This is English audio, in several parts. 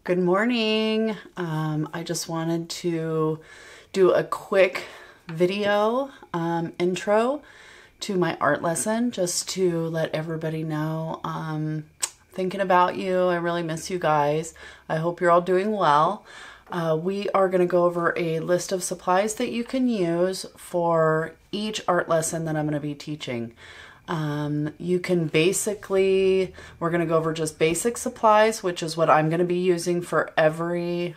Good morning. I just wanted to do a quick video intro to my art lesson just to let everybody know thinking about you. I really miss you guys. I hope you're all doing well. We are going to go over a list of supplies that you can use for each art lesson that I'm going to be teaching. You can basically, we're going to go over just basic supplies, which is what I'm going to be using for every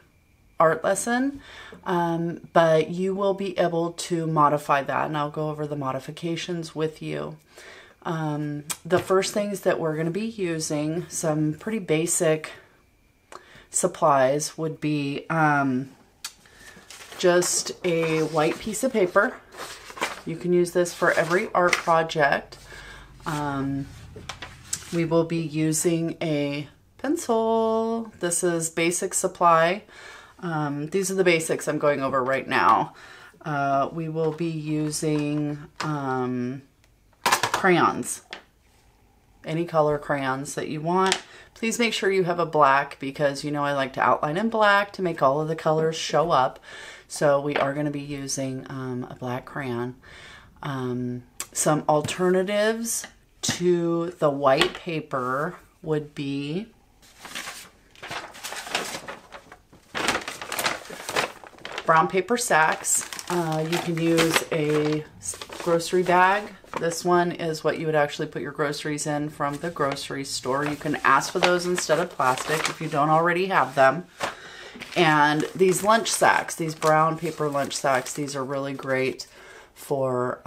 art lesson. But you will be able to modify that, and I'll go over the modifications with you. The first things that we're going to be using, some pretty basic supplies, would be just a white piece of paper. You can use this for every art project. We will be using a pencil. This is basic supply. These are the basics I'm going over right now. We will be using crayons. Any color crayons that you want. Please make sure you have a black, because you know I like to outline in black to make all of the colors show up. So we are going to be using a black crayon. Some alternatives to the white paper would be brown paper sacks. You can use a grocery bag. This one is what you would actually put your groceries in from the grocery store. You can ask for those instead of plastic if you don't already have them. And these lunch sacks, these brown paper lunch sacks, these are really great for,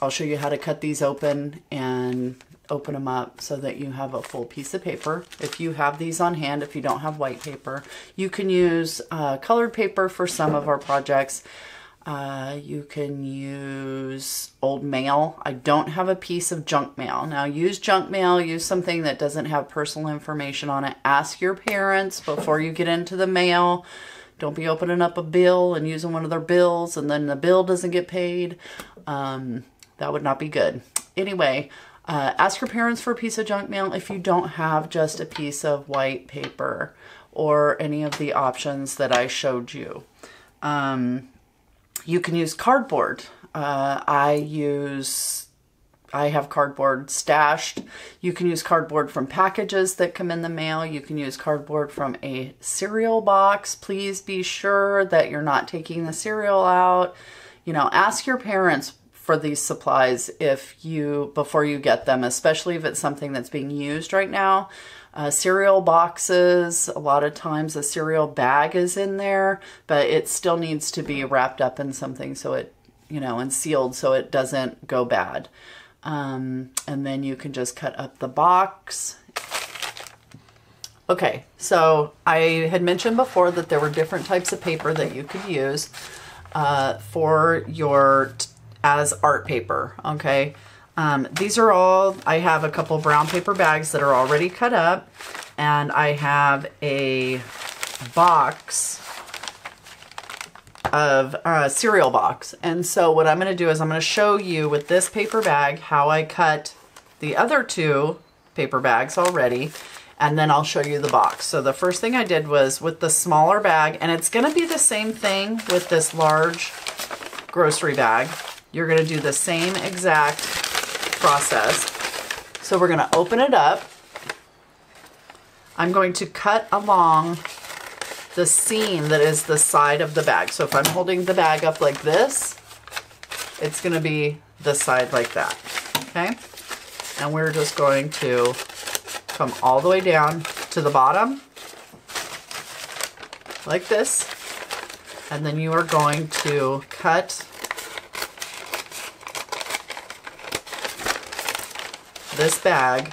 I'll show you how to cut these open and open them up so that you have a full piece of paper. If you have these on hand, if you don't have white paper, you can use colored paper for some of our projects. You can use old mail. I don't have a piece of junk mail. Now use junk mail, use something that doesn't have personal information on it. Ask your parents before you get into the mail. Don't be opening up a bill and using one of their bills and then the bill doesn't get paid. That would not be good. Anyway, ask your parents for a piece of junk mail if you don't have just a piece of white paper or any of the options that I showed you. You can use cardboard. I have cardboard stashed. You can use cardboard from packages that come in the mail. You can use cardboard from a cereal box. Please be sure that you're not taking the cereal out. You know, ask your parents for these supplies before you get them, especially if it's something that's being used right now. Cereal boxes, a lot of times a cereal bag is in there, but it still needs to be wrapped up in something so it, and sealed so it doesn't go bad. And then you can just cut up the box. Okay, so I had mentioned before that there were different types of paper that you could use for as art paper, okay? These are all, I have a couple brown paper bags that are already cut up, and I have a box of cereal box. And so what I'm going to do is I'm going to show you with this paper bag how I cut the other two paper bags already, and then I'll show you the box. So the first thing I did was with the smaller bag, and it's going to be the same thing with this large grocery bag. You're going to do the same exact process. So we're going to open it up. I'm going to cut along the seam that is the side of the bag. So if I'm holding the bag up like this, it's going to be the side like that. Okay? And we're just going to come all the way down to the bottom like this. And then you are going to cut this bag,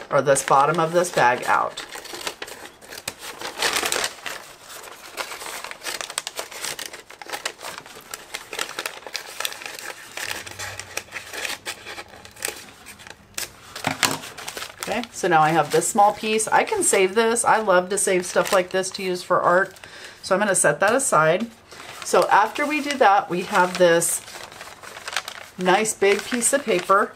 or this bottom of this bag, out. Okay, so now I have this small piece. I can save this. I love to save stuff like this to use for art. So I'm going to set that aside. So after we do that, we have this nice big piece of paper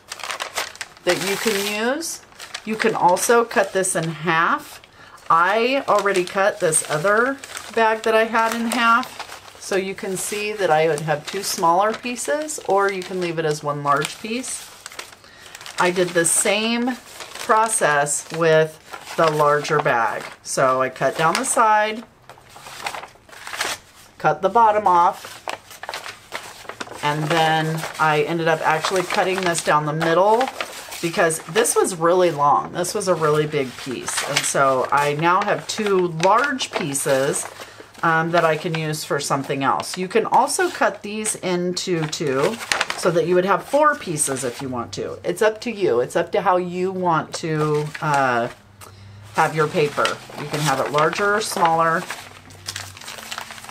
that you can use. You can also cut this in half. I already cut this other bag that I had in half, so you can see that I would have 2 smaller pieces, or you can leave it as 1 large piece. I did the same process with the larger bag. So I cut down the side, cut the bottom off, and then I ended up actually cutting this down the middle because this was really long. This was a really big piece. And so I now have 2 large pieces that I can use for something else. You can also cut these into 2 so that you would have 4 pieces if you want to. It's up to you. It's up to how you want to have your paper. You can have it larger or smaller.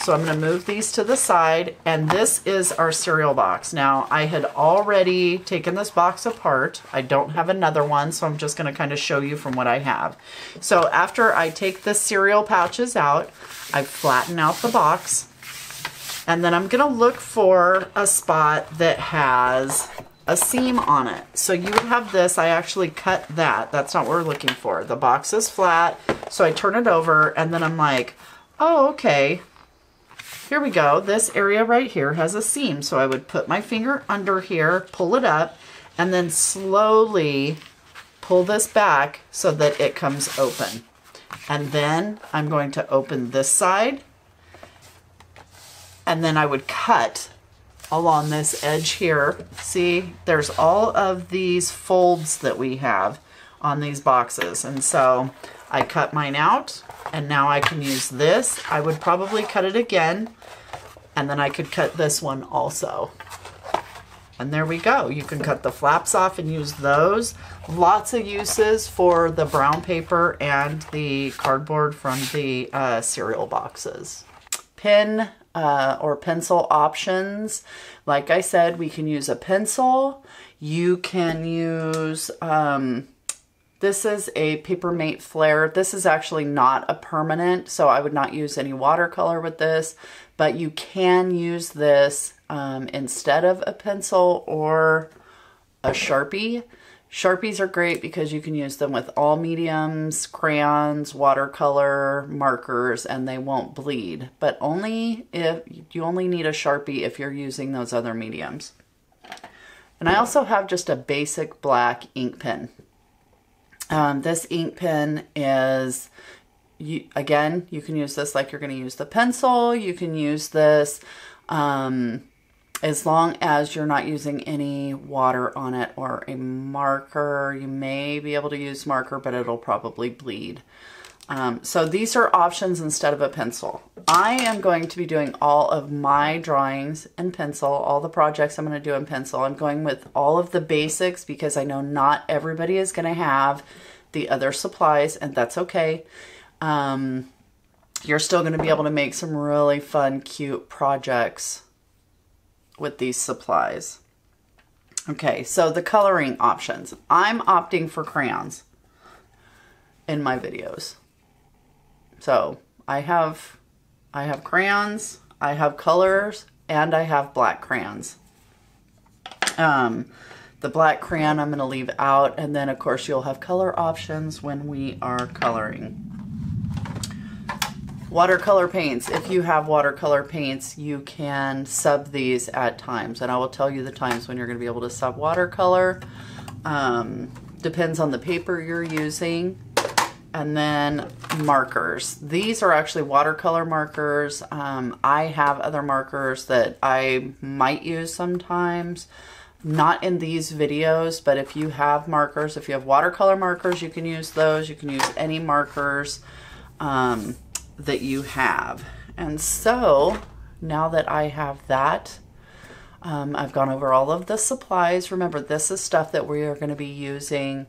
So I'm going to move these to the side, and this is our cereal box. Now, I had already taken this box apart. I don't have another one, so I'm just going to kind of show you from what I have. So after I take the cereal pouches out, I flatten out the box, and then I'm going to look for a spot that has a seam on it. So you would have this. I actually cut that. That's not what we're looking for. The box is flat, so I turn it over, and then I'm like, oh, okay. Here we go. This area right here has a seam. So I would put my finger under here, pull it up, and then slowly pull this back so that it comes open. And then I'm going to open this side, and then I would cut along this edge here. See, there's all of these folds that we have on these boxes. And so I cut mine out, and now I can use this. I would probably cut it again, and then I could cut this one also. And there we go. You can cut the flaps off and use those. Lots of uses for the brown paper and the cardboard from the cereal boxes. Pen or pencil options. Like I said, we can use a pencil. You can use, this is a Papermate Flare. This is actually not a permanent, so I would not use any watercolor with this, but you can use this instead of a pencil or a Sharpie. Sharpies are great because you can use them with all mediums, crayons, watercolor, markers, and they won't bleed. But only if you only need a Sharpie if you're using those other mediums. And I also have just a basic black ink pen. This ink pen is, again, you can use this like you're going to use the pencil. You can use this as long as you're not using any water on it or a marker. You may be able to use marker, but it'll probably bleed. So these are options instead of a pencil. I am going to be doing all of my drawings in pencil, all the projects I'm going to do in pencil. I'm going with all of the basics because I know not everybody is going to have the other supplies, and that's okay. You're still going to be able to make some really fun, cute projects with these supplies. Okay, so the coloring options. I'm opting for crayons in my videos. So I have crayons, I have colors, and I have black crayons. The black crayon I'm going to leave out, and then of course you'll have color options when we are coloring. Watercolor paints. If you have watercolor paints, you can sub these at times, and I will tell you the times when you're going to be able to sub watercolor. Depends on the paper you're using. And then markers. These are actually watercolor markers. I have other markers that I might use sometimes. Not in these videos, but if you have markers, if you have watercolor markers, you can use those. You can use any markers that you have. And so now that I have that, I've gone over all of the supplies. Remember, this is stuff that we are going to be using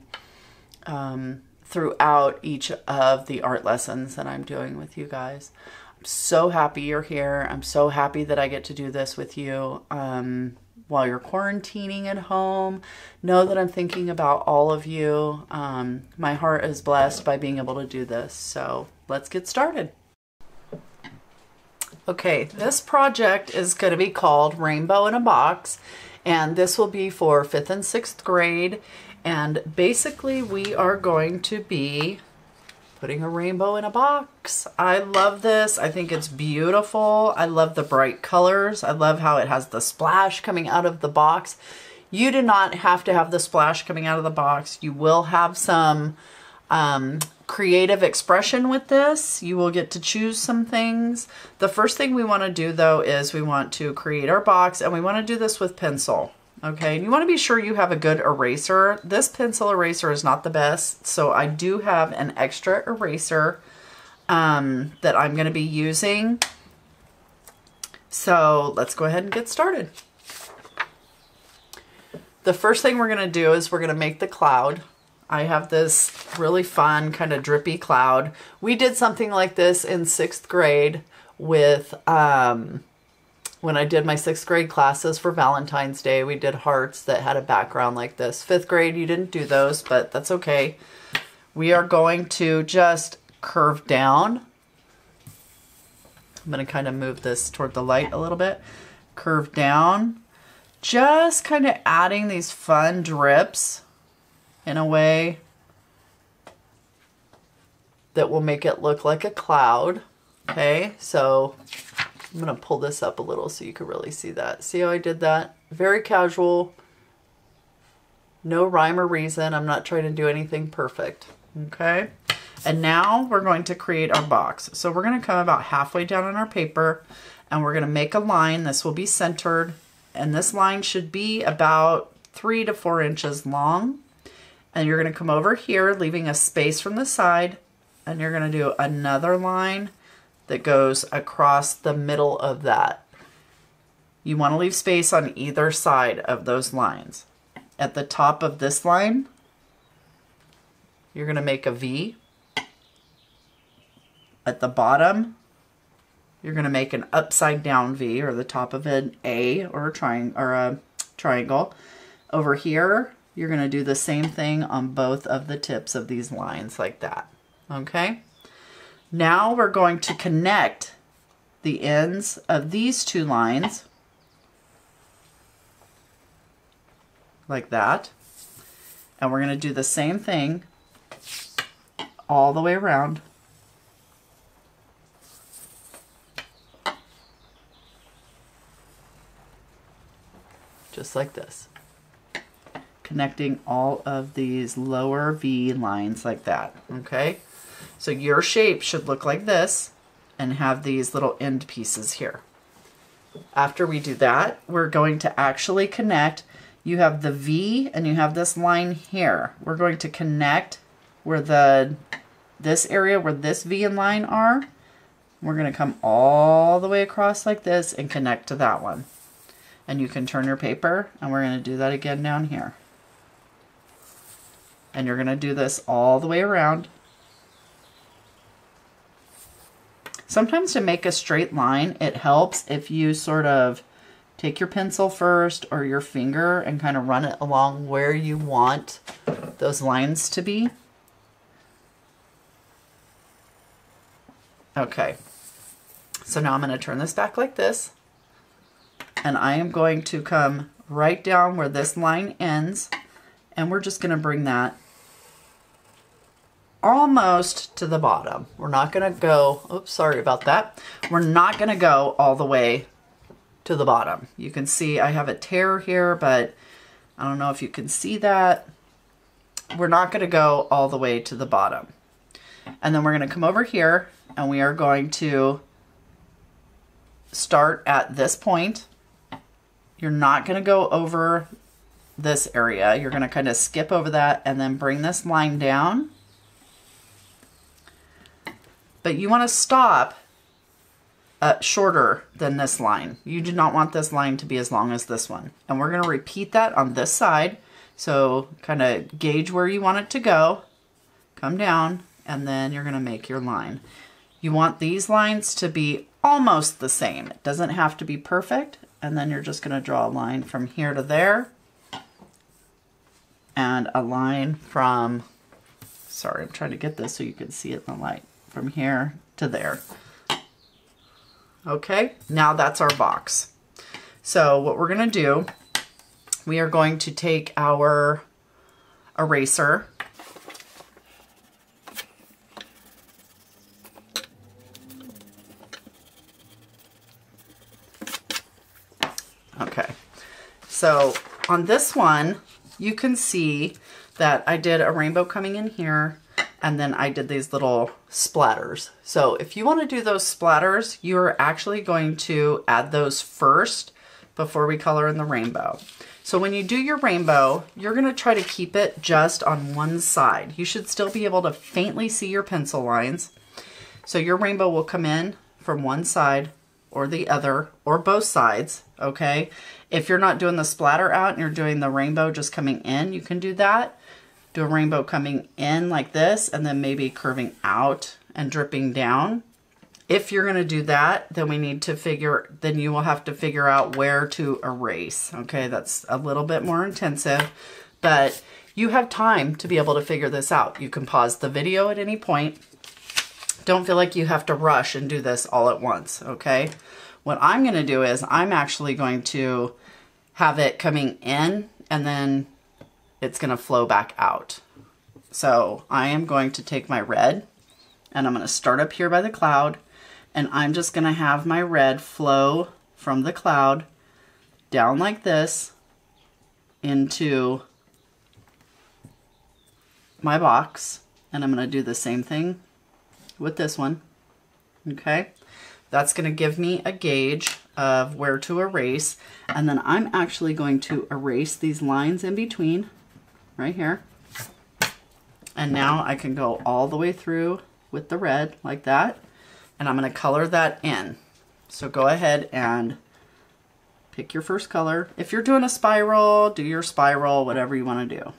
throughout each of the art lessons that I'm doing with you guys. I'm so happy you're here. I'm so happy that I get to do this with you while you're quarantining at home. Know that I'm thinking about all of you. My heart is blessed by being able to do this. So let's get started. Okay, this project is going to be called Rainbow in a Box, and this will be for 5th and 6th grade. And basically we are going to be Putting a rainbow in a box. I love this. I think it's beautiful. I love the bright colors. I love how it has the splash coming out of the box. You do not have to have the splash coming out of the box. You will have some creative expression with this. You will get to choose some things. The first thing we want to do though is we want to create our box, and we want to do this with pencil. Okay, and you want to be sure you have a good eraser. This pencil eraser is not the best, so I do have an extra eraser that I'm going to be using. So let's go ahead and get started. The first thing we're going to do is we're going to make the cloud. I have this really fun kind of drippy cloud. We did something like this in 6th grade with when I did my 6th grade classes for Valentine's Day. We did hearts that had a background like this. 5th grade, you didn't do those, but that's okay. We are going to just curve down. I'm going to kind of move this toward the light a little bit. Curve down. Just kind of adding these fun drips in a way that will make it look like a cloud. Okay, so I'm going to pull this up a little so you can really see that. See how I did that? Very casual. No rhyme or reason. I'm not trying to do anything perfect. Okay. And now we're going to create our box. So we're going to come about halfway down on our paper, and we're going to make a line. This will be centered, and this line should be about 3 to 4 inches long. And you're going to come over here, leaving a space from the side, and you're going to do another line that goes across the middle of that. You want to leave space on either side of those lines. At the top of this line, you're going to make a V. At the bottom, you're going to make an upside down V, or the top of an A or a triangle. Over here, you're going to do the same thing on both of the tips of these lines like that. Okay? Now we're going to connect the ends of these 2 lines like that. And we're going to do the same thing all the way around. Just like this. Connecting all of these lower V lines like that. Okay? So your shape should look like this and have these little end pieces here. After we do that, we're going to actually connect. You have the V and you have this line here. We're going to connect where this area where this V and line are. We're going to come all the way across like this and connect to that one. And you can turn your paper, and we're going to do that again down here. And you're going to do this all the way around. Sometimes to make a straight line, it helps if you sort of take your pencil first or your finger and kind of run it along where you want those lines to be. Okay, so now I'm going to turn this back like this, and I am going to come right down where this line ends, and we're just going to bring that almost to the bottom. We're not going to go, oops, sorry about that. We're not going to go all the way to the bottom. You can see I have a tear here, but I don't know if you can see that. We're not going to go all the way to the bottom. And then we're going to come over here, and we are going to start at this point. You're not going to go over this area. You're going to kind of skip over that and then bring this line down. But you want to stop shorter than this line. You do not want this line to be as long as this one. And we're going to repeat that on this side. So kind of gauge where you want it to go. Come down, and then you're going to make your line. You want these lines to be almost the same. It doesn't have to be perfect. And then you're just going to draw a line from here to there. And a line from, sorry, I'm trying to get this so you can see it in the light. From here to there. Okay, now that's our box. So what we're going to do, we are going to take our eraser So on this one, you can see that I did a rainbow coming in here, and then I did these little splatters. So if you want to do those splatters, you're actually going to add those first before we color in the rainbow. So when you do your rainbow, you're going to try to keep it just on one side. You should still be able to faintly see your pencil lines. So your rainbow will come in from one side or the other, or both sides, okay? If you're not doing the splatter out and you're doing the rainbow just coming in, you can do that. Do a rainbow coming in like this, and then maybe curving out and dripping down. If you're gonna do that, then you will have to figure out where to erase, okay? That's a little bit more intensive, but you have time to be able to figure this out. You can pause the video at any point. Don't feel like you have to rush and do this all at once, okay? What I'm gonna do is I'm actually going to have it coming in, and then it's gonna flow back out. So I am going to take my red, and I'm gonna start up here by the cloud, and I'm just gonna have my red flow from the cloud down like this into my box. And I'm gonna do the same thing with this one, okay? That's gonna give me a gauge of where to erase. And then I'm actually going to erase these lines in between right here. And now I can go all the way through with the red like that. And I'm gonna color that in. So go ahead and pick your first color. If you're doing a spiral, do your spiral, whatever you wanna do.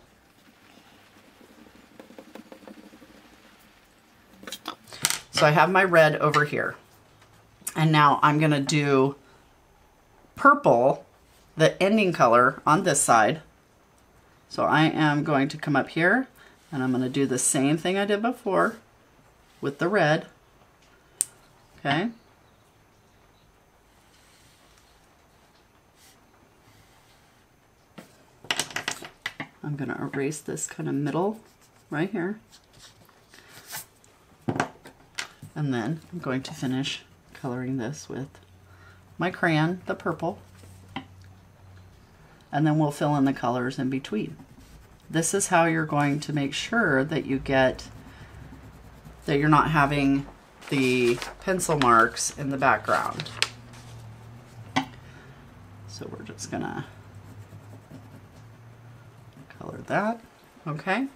So I have my red over here. And now I'm gonna do purple, the ending color on this side. So I am going to come up here, and I'm gonna do the same thing I did before with the red. Okay. I'm going to erase this kind of middle right here. And then I'm going to finish coloring this with my crayon, the purple. And then we'll fill in the colors in between. This is how you're going to make sure that you're not having the pencil marks in the background. So we're just gonna color that, okay?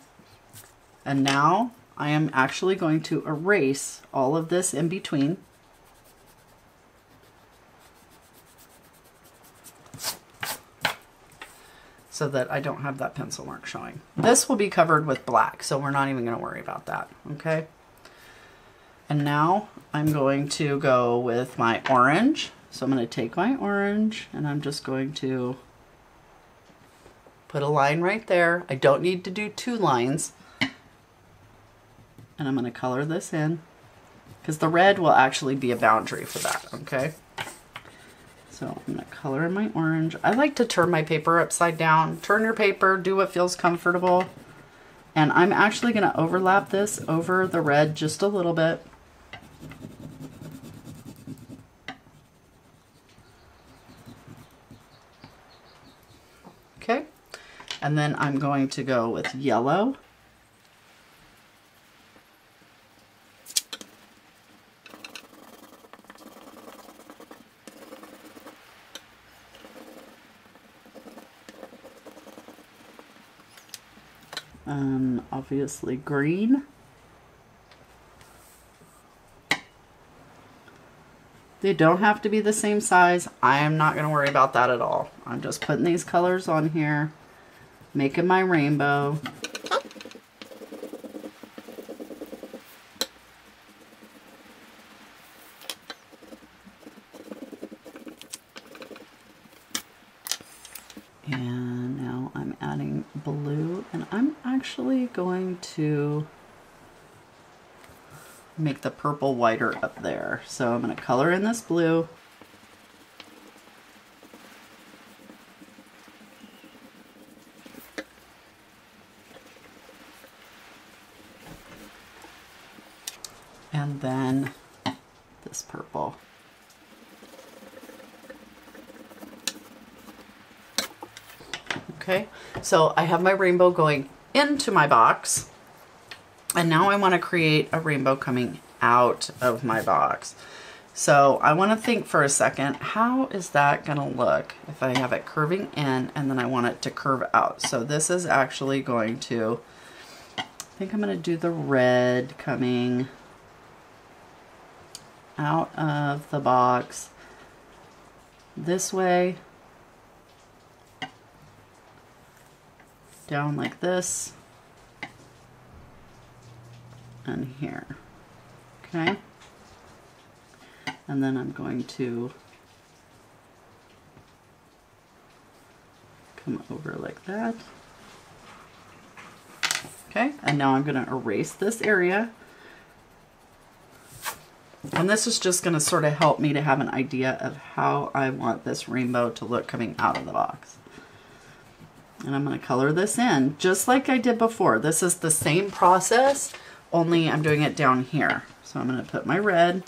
And now I am actually going to erase all of this in between. So that I don't have that pencil mark showing. This will be covered with black, so we're not even gonna worry about that, okay? And now I'm going to go with my orange. So I'm going to take my orange, and I'm just going to put a line right there. I don't need to do 2 lines. And I'm going to color this in, because the red will actually be a boundary for that, okay? So I'm going to color in my orange. I like to turn my paper upside down. Turn your paper, do what feels comfortable. And I'm actually going to overlap this over the red just a little bit. Okay, and then I'm going to go with yellow. And obviously green. They don't have to be the same size. I am not going to worry about that at all. I'm just putting these colors on here, making my rainbow. And now I'm adding blue, and I'm actually going to make the purple whiter up there. So I'm going to color in this blue. And then this purple. Okay, so I have my rainbow going into my box, and now I want to create a rainbow coming out of my box. So I want to think for a second, how is that going to look if I have it curving in and then I want it to curve out? So this is actually going to, I think I'm going to do the red coming out of the box this way, down like this, and here. Okay, and then I'm going to come over like that. Okay, and now I'm going to erase this area. And this is just going to sort of help me to have an idea of how I want this rainbow to look coming out of the box. And I'm going to color this in just like I did before. This is the same process, only I'm doing it down here. So I'm going to put my red.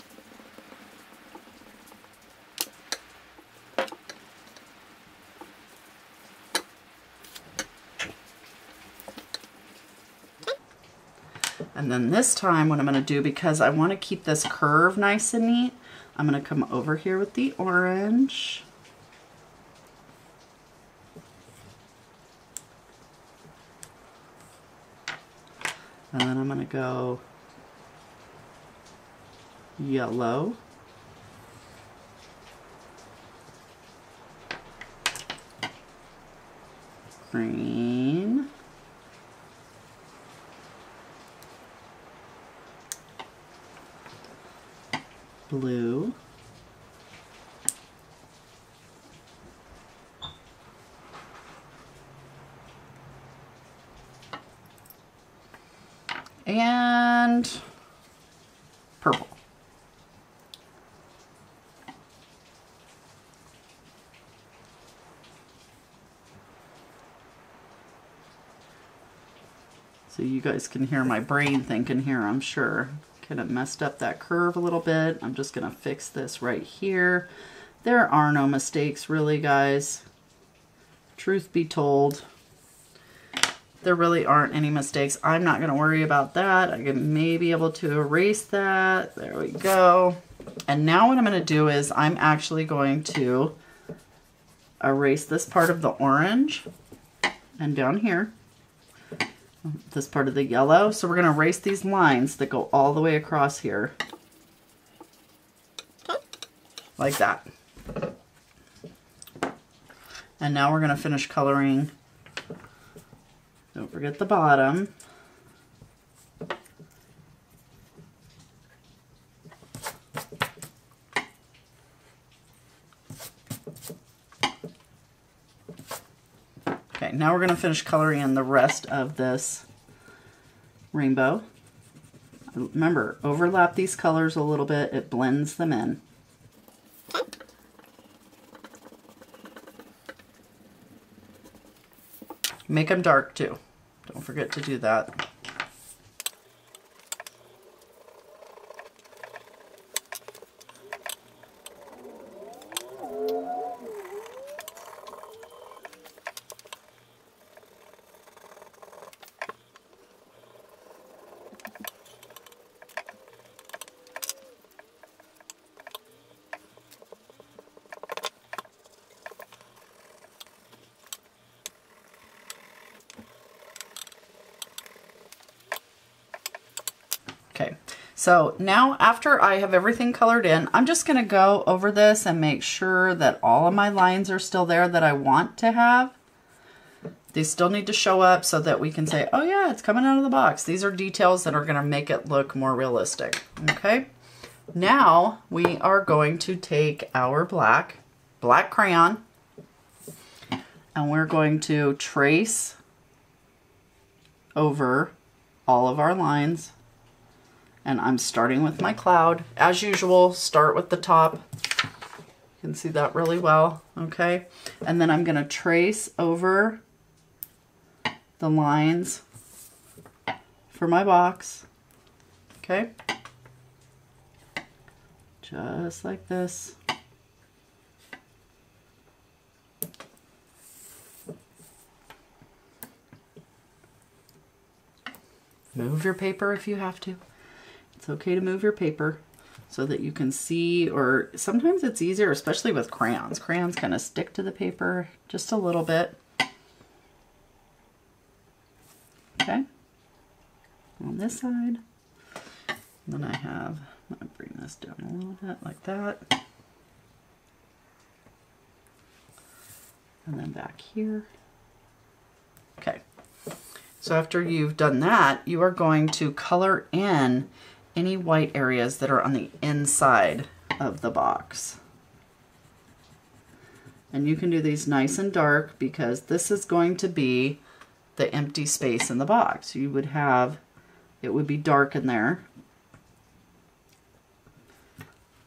And then this time what I'm going to do, because I want to keep this curve nice and neat, I'm going to come over here with the orange. And then I'm going to go yellow. Green. Blue. And purple. So you guys can hear my brain thinking here, I'm sure. Kind of messed up that curve a little bit. I'm just going to fix this right here. There are no mistakes really, guys. Truth be told, there really aren't any mistakes. I'm not going to worry about that. I may be able to erase that. There we go. And now what I'm going to do is I'm actually going to erase this part of the orange and down here this part of the yellow. So we're going to erase these lines that go all the way across here like that. And now we're going to finish coloring. Don't forget the bottom. Okay, now we're going to finish coloring in the rest of this rainbow. Remember, overlap these colors a little bit, it blends them in. Make them dark too. Don't forget to do that. Okay, so now after I have everything colored in, I'm just going to go over this and make sure that all of my lines are still there that I want to have. They still need to show up so that we can say, oh yeah, it's coming out of the box. These are details that are going to make it look more realistic. Okay, now we are going to take our black crayon and we're going to trace over all of our lines. And I'm starting with my cloud. As usual, start with the top. You can see that really well, okay? And then I'm gonna trace over the lines for my box, okay? Just like this. move your paper if you have to. It's okay to move your paper so that you can see, or sometimes it's easier, especially with crayons. Crayons kind of stick to the paper just a little bit. Okay, on this side. Then I have, I'm going to bring this down a little bit like that. And then back here. Okay, so after you've done that, you are going to color in any white areas that are on the inside of the box. And you can do these nice and dark because this is going to be the empty space in the box. You would have, it would be dark in there.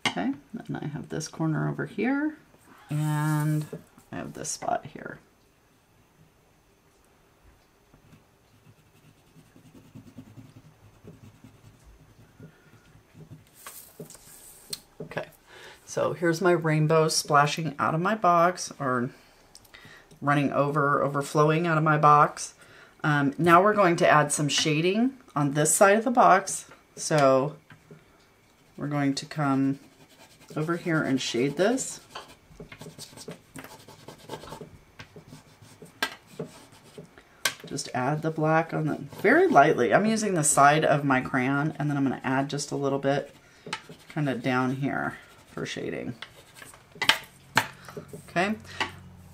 Okay, then I have this corner over here, and I have this spot here. Okay, so here's my rainbow splashing out of my box, or running over, overflowing out of my box. Now we're going to add some shading on this side of the box. So we're going to come over here and shade this. Just add the black on the, very lightly. I'm using the side of my crayon, and then I'm going to add just a little bit kind of down here for shading. Okay,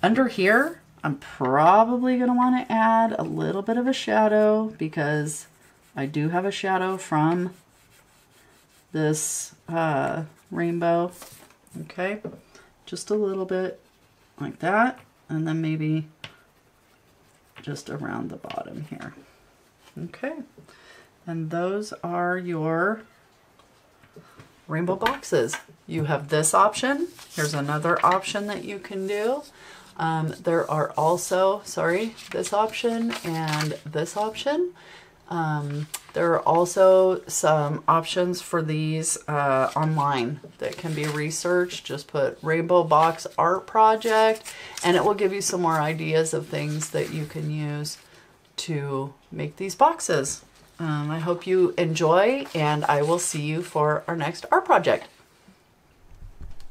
under here I'm probably going to want to add a little bit of a shadow because I do have a shadow from this rainbow. Okay, just a little bit like that, and then maybe just around the bottom here. Okay, and those are your rainbow boxes. You have this option. Here's another option that you can do. There are also, this option and this option. There are also some options for these online that can be researched. Just put Rainbow Box Art Project and it will give you some more ideas of things that you can use to make these boxes. I hope you enjoy, and I will see you for our next art project.